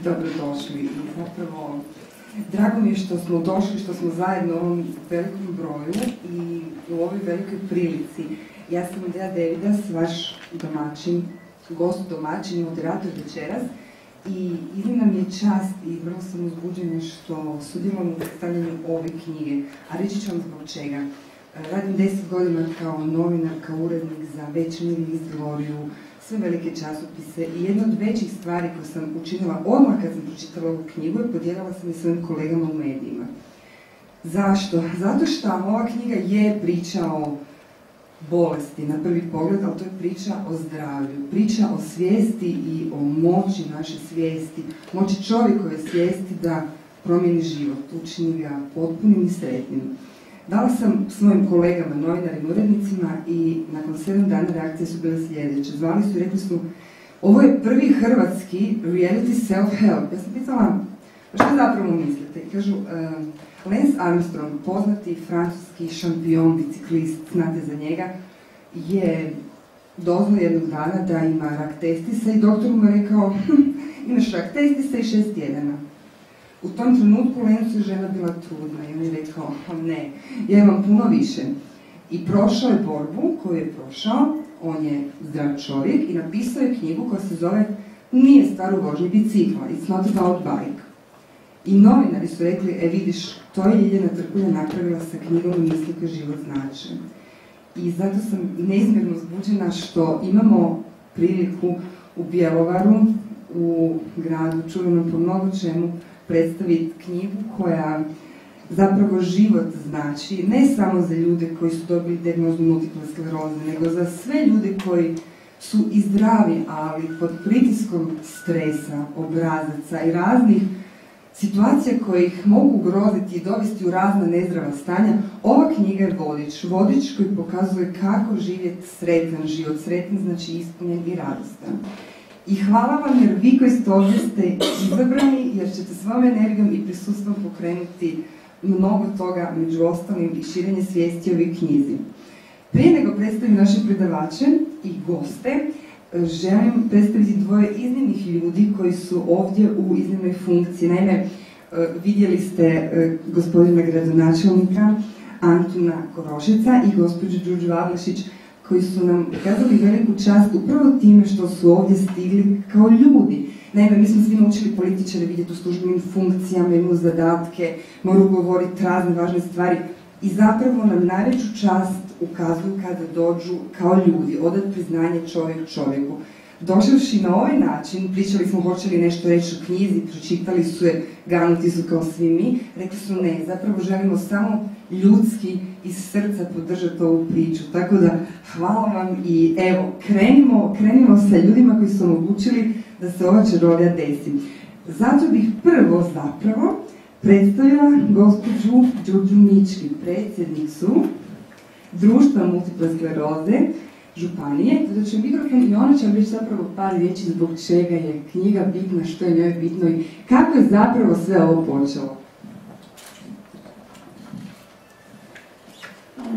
Dobrodošli. I zapravo, drago mi je što smo došli, što smo zajedno u ovom velikom broju i u ovoj velikoj prilici. Ja sam Andreja Devidas, vaš domaćin, gost domaćin, moderator večeras. I iznimna mi je čast i vrlo sam uzbuđena što sudjelujem u predstavljanju ove knjige. A reći ću vam zbog čega. Radim 10 godina kao novinarka, urednik za Večernji list, Gloriju, sve velike časopise i jedna od većih stvari koju sam učinila odmah kad sam pročitala ovu knjigu i podijelila sam je svojim kolegama u medijima. Zašto? Zato što ova knjiga je priča o bolesti na prvi pogled, ali to je priča o zdravlju, priča o svijesti i o moći naše svijesti, moći čovjekove svijesti da promijeni život, učini ga potpunim i sretnim. Dala sam svojim kolegama, novinarima, urednicima i nakon 7 dana reakcije su bile sljedeće. Zvali su i rekli su, ovo je prvi hrvatski reality self-help. Ja sam pitala, što zapravo mislite? I kažu, Lance Armstrong, poznati francuski šampion, biciklist, znate za njega, je doznao jednog dana da ima rak testisa i doktor mu je rekao, imaš rak testisa i 6 tjedana. U tom trenutku Lencu je žena bila trudna i on je rekao, ne, ja imam puno više. I prošao je borbu koju je prošao, on je zdrav čovjek i napisao je knjigu koja se zove Nije stvar u vožnji bicikla, It's not about bike. I novinari su rekli, vidiš, to je Ljiljana Trkulja napravila sa knjigom Misli koje život znače. I zato sam neizmjerno uzbuđena što imamo priliku u Bjelovaru, u gradu čuvenom po mnogo čemu, predstaviti knjigu koja zapravo život znači, ne samo za ljude koji su dobili dijagnozu multiple skleroze, nego za sve ljude koji su i zdravi, ali pod pritiskom stresa, obrazaca i raznih situacija koje ih mogu ugroziti i dovesti u razna nezdrava stanja. Ova knjiga je vodič koji pokazuje kako živjeti sretan život. Sretan znači ispunjen i radostan. I hvala vam jer vi koji ste ovdje ste izabrani, jer ćete svojom energijom i prisustvom pokrenuti mnogo toga, među ostalim i širenje svijesti o ovoj knjizi. Prije nego predstavim naše predavače i goste, želim predstaviti dvoje iznimnih ljudi koji su ovdje u iznimnoj funkciji. Naime, vidjeli ste gospodina gradonačelnika Antuna Korošeca i gospođu Đurđu Avlašić, koji su nam pokazali veliku čast upravo time što su ovdje stigli kao ljudi. Naime, mi smo svi naučili političare vidjeti u službenim funkcijama, imaju zadatke, moraju govoriti razne važne stvari i zapravo nam najveću čast ukazuju kada dođu kao ljudi, odat priznanje čovjek čovjeku. Došavši na ovaj način, pričali smo hoće li nešto reći o knjizi, pročitali su je, ganuti su kao svi mi, rekli su ne, zapravo želimo samo ljudski iz srca podržati ovu priču. Tako da hvala vam i evo, krenimo sa ljudima koji su omogućili da se ova čarolija desi. Zato bih prvo zapravo predstavila gospođu Đurđu Mički, predsjednicu Društva multiple skleroze županije. Da ću mikrofon i ona će vam reći zapravo par riječi zbog čega je knjiga bitna, što je njoj bitno i kako je zapravo sve ovo počelo.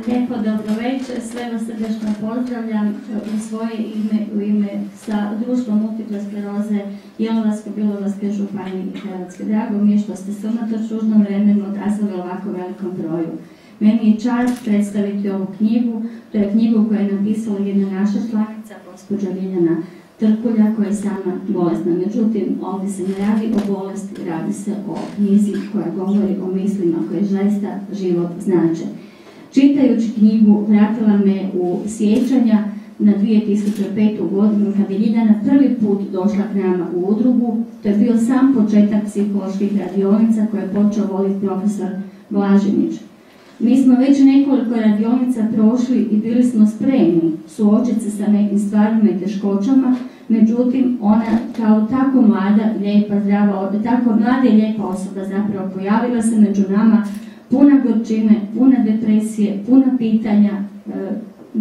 Lijepo dobro večer, sve vas srdečno pozdravljam u svoje ime, u ime sa Društvom multiple skleroze Bjelovarsko-bilogorske županije i Hrvatske. Drago mi je što ste se unatoč ružnom vremenu odazvali ovako velikom broju. Meni je čast predstaviti ovu knjigu. To je knjigu koju je napisala jedna naša članica, gospođa Ljiljana Trkulja, koja je sama bolesna. Međutim, ovdje se ne radi o bolesti, radi se o knjizi koja govori o mislima koje zaista život znače. Čitajući knjigu vratila me u sjećanja na 2005. godinu kada je Ljiljana prvi put došla k nama u udrugu. To je bio sam početak psiholoških radionica koje je počeo voditi profesor Blaženić. Mi smo već nekoliko radionica prošli i bili smo spremni suočiti se sa nekim stvarima i teškoćama, međutim ona kao tako mlada, lijepa, zdrava, tako mlada i lijepa osoba zapravo pojavila se među nama, puna gorčine, puna depresije, puna pitanja.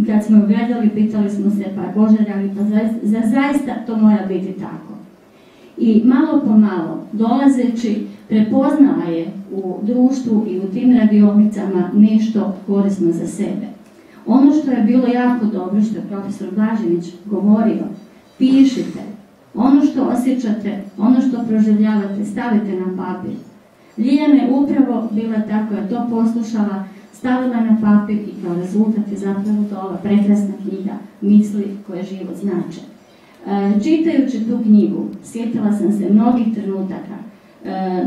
Kad smo ju gledali, pitali smo se, pa Bože dragi, pa zaista to mora biti tako. I malo po malo, dolazeći, prepoznala je u društvu i u tim radionicama nešto korisno za sebe. Ono što je bilo jako dobro, što je profesor Blaženić govorio, pišite, Ono što osjećate, ono što proživljavate, stavite na papir. Ljiljana je upravo bila ta koja to poslušala, stavila na papir i kao rezultat je zapravo to ova prekrasna knjiga Misli koje život znače. Čitajući tu knjigu, sjetila sam se mnogih trenutaka,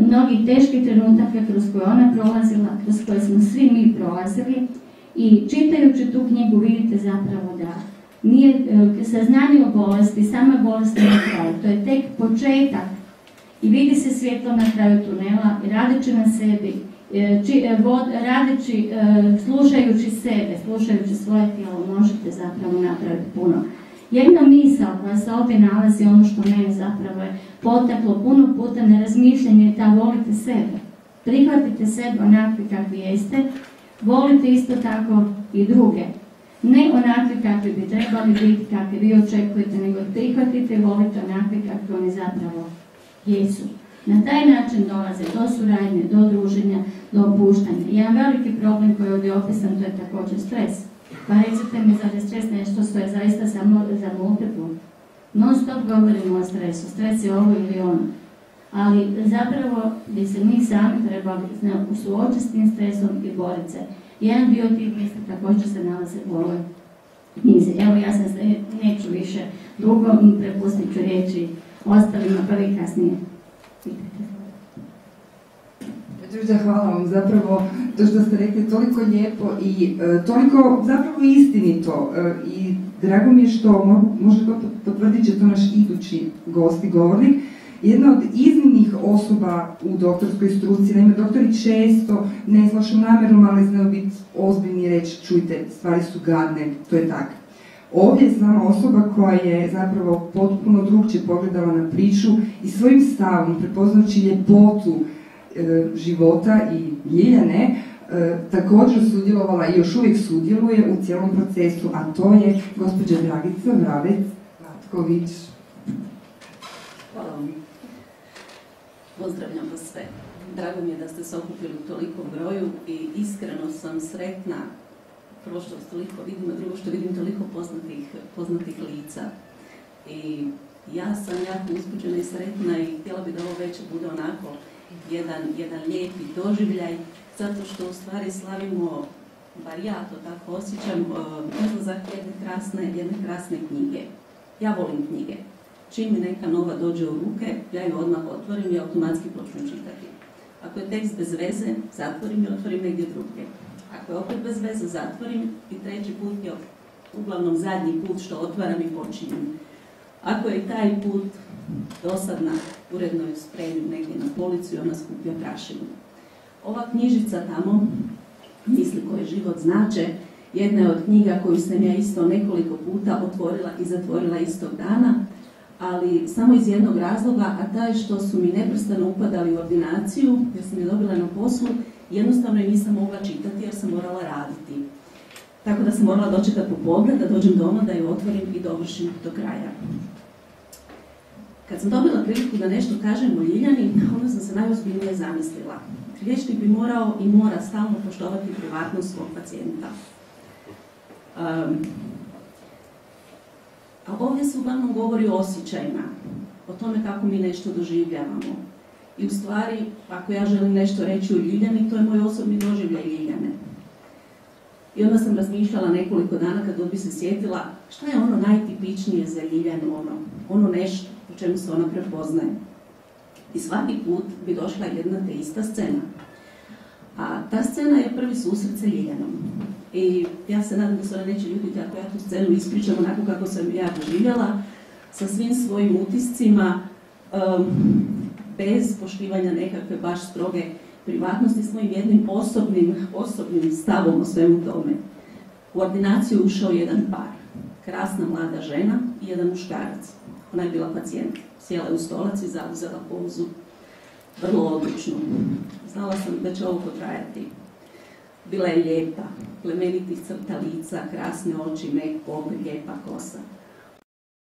mnogih teških trenutaka kroz koje ona prolazila, kroz koje smo svi mi prolazili, i čitajući tu knjigu vidite zapravo da nije saznanje o bolesti, sama bolest na kraju, to je tek početak i vidi se svjetlo na kraju tunela i radeći na sebi, radeći, slušajući sebe, slušajući svoje tijelo, možete zapravo napraviti puno. Jedna misao koja se ovdje nalazi, ono što mene zapravo je potaklo puno puta na razmišljanje, je ta volite sebe. Prihvatite sebe onakvi kakvi jeste, volite isto tako i druge. Ne onakvi kakvi bi trebali biti, kakvi vi očekujete, nego prihvatite i volite onakvi kakvi oni zapravo jesu. Na taj način dolaze do suradnje, do druženja, do opuštanja. Jedan veliki problem koji je ovdje opisan, to je također stres. Pa recite mi, zar je stres nešto što je zaista samo za multiplu? Non stop govorimo o stresu, stres je ovo ili ono. Ali zapravo bi se mi sami trebali suočiti s tim stresom i boriti se. Jedan dio tih misli također se nalaze u ovoj knjizi. Evo, ja sam se neću više dugo, prepustit ću riječi ostalima, pa vi kasnije pitajte. Hvala vam, zapravo to što ste rekli toliko lijepo i toliko zapravo istinito i drago mi je što može to potvrditi će to naš idući gost i govornik. Jedna od iznimnih osoba u doktorskoj struci, naime doktori često ne s lošom namjerom, ali znaju biti ozbiljni i reći, čujte, stvari su gadne, to je tako. Ovdje je s nama osoba koja je zapravo potpuno drugčije pogledala na priču i svojim stavom, prepoznajući ljepotu života i Ljiljane, također sudjelovala i još uvijek sudjeluje u cijelom procesu, a to je gospođa Dragica Vravec-Latković. Hvala vam. Pozdravljam vas sve. Drago mi je da ste se okupili u tolikom broju i iskreno sam sretna, prvo što vas toliko vidim, a drugo što vidim toliko poznatih lica. I ja sam jako uzbuđena i sretna i htjela bi da ovo večer bude onako jedan lijepi doživljaj, zato što u stvari slavimo, bar ja to tako osjećam, izlazak jedne krasne knjige. Ja volim knjige. Čim mi neka nova dođe u ruke, ja ju odmah otvorim i automatski počnem čitati. Ako je tekst bez veze, zatvorim i otvorim negdje drugdje. Ako je opet bez veze, zatvorim i treći put je uglavnom zadnji put što otvaram i počinjem. Ako je taj put dosadna, uredno ju spremim negdje na policu i ona skuplja prašinu. Ova knjižica tamo, Misli koje život znače, jedna je od knjiga koju sam ja isto nekoliko puta otvorila i zatvorila istog dana, ali samo iz jednog razloga, a taj što su mi neprestano upadali u ordinaciju, jer sam je dobila na poslu, jednostavno je nisam mogla čitati jer sam morala raditi. Tako da sam morala dočekati po pogled, da dođem doma, da ju otvorim i dovršim do kraja. Kad sam dobila priliku da nešto kažem o Ljiljani, onda sam se najozbiljnije zamislila. Liječnik bi morao i mora stalno poštovati privatnost svog pacijenta. A ovdje se uglavnom govori o osjećajima, o tome kako mi nešto doživljavamo. I u stvari, ako ja želim nešto reći o Ljiljani, to je moj osobni doživljaj Ljiljane. I onda sam razmišljala nekoliko dana kad bi se sjetila šta je ono najtipičnije za Ljiljanu, ono nešto u čemu se ona prepoznaje. I svaki put bi došla jedna te ista scena. A ta scena je prvi susret sa Ljiljanom. I ja se nadam da se ona neće ljutiti ako ja tu scenu ispričam onako kako sam ja doživjela, sa svim svojim utiscima, bez poštivanja nekakve baš stroge privatnosti, s mojim jednim osobnim stavom o svemu tome. U ordinaciju ušao jedan par, krasna mlada žena i jedan muškarac. Ona je bila pacijent. Sjela je u stolac i zauzela pozu. Vrlo odličnu. Znala sam da će ovo potrajati. Bila je lijepa, plemenitih crta lica, krasne oči, mek pogled, lijepa kosa.